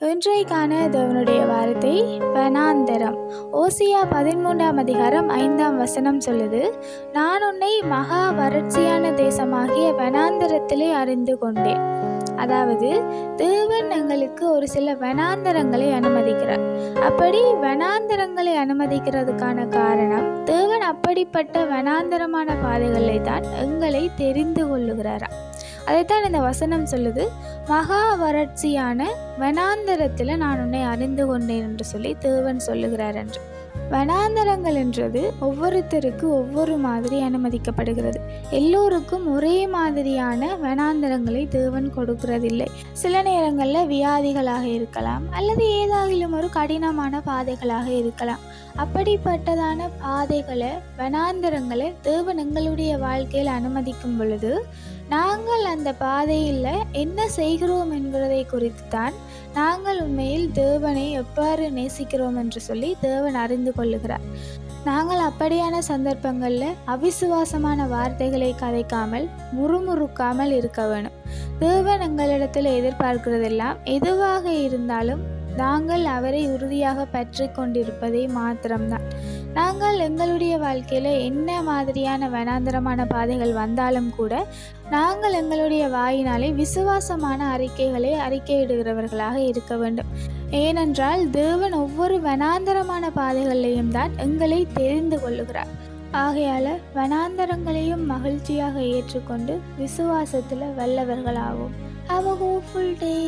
இன்றைக்கான தேவனுடைய வார்த்தை வனாந்தரம். ஓசியா 13ஆம் அதிகாரம் 5ஆம் வசனம் சொல்லுது, நான் உன்னை மகா வறட்சியான தேசமாகிய வனாந்தரத்திலே அறிந்து கொண்டேன். அதாவது தேவன் எங்களுக்கு ஒரு சில வனாந்தரங்களை அனுமதிக்கிறார். அப்படி வனாந்தரங்களை அனுமதிக்கிறதுக்கான காரணம், தேவன் அப்படிப்பட்ட வனாந்தரமான பாதைகளை தான் எங்களை தெரிந்து கொள்ளுகிறாராம். அதைத்தான் இந்த வசனம் சொல்லுது, மகா வறட்சியான வனாந்தரத்தில் நான் உன்னை அறிந்து கொண்டேன் என்று சொல்லி தேவன் சொல்லுகிறார் என்று. வனாந்தரங்கள் என்றது ஒவ்வொருத்தருக்கு ஒவ்வொரு மாதிரி அனுமதிக்கப்படுகிறது. எல்லோருக்கும் ஒரே மாதிரியான வனாந்தரங்களை தேவன் கொடுக்கிறதில்லை. சில நேரங்களில் வியாதிகளாக இருக்கலாம், அல்லது ஏதாகிலும் ஒரு கடினமான பாதைகளாக இருக்கலாம். அப்படிப்பட்டதான பாதைகளை, வனாந்தரங்களை தேவன் எங்களுடைய வாழ்க்கையில் அனுமதிக்கும் பொழுது, நாங்கள் அந்த பாதையில் என்ன செய்கிறோம் என்கிறதை குறித்து தான் நாங்கள் உண்மையில் தேவனை எவ்வாறு நேசிக்கிறோம் என்று சொல்லி தேவன் அறிந்து கொள்ளுகிறார். நாங்கள் அப்படியான சந்தர்ப்பங்களில் அவிசுவாசமான வார்த்தைகளை கதைக்காமல், முறுமுறுக்காமல் இருக்க வேணும். தேவன் எங்களிடத்தில் எதிர்பார்க்கிறதெல்லாம் எதுவாக இருந்தாலும் நாங்கள் அவரை உறுதியாக பற்றி கொண்டிருப்பதே மாத்திரம்தான். நாங்கள் எங்களுடைய வாழ்க்கையில் என்ன மாதிரியான வனாந்தரமான பாதைகள் வந்தாலும் கூட நாங்கள் எங்களுடைய வாயினாலே விசுவாசமான அறிக்கைகளை அறிக்கையிடுகிறவர்களாக இருக்க வேண்டும். ஏனென்றால் தேவன் ஒவ்வொரு வனாந்தரமான பாதைகளையும் தான் எங்களை தெரிந்து கொள்ளுகிறார். ஆகையால் வனாந்தரங்களையும் மகிழ்ச்சியாக ஏற்றுக்கொண்டு விசுவாசத்தில் வல்லவர்களாகும். Have a hopeful day.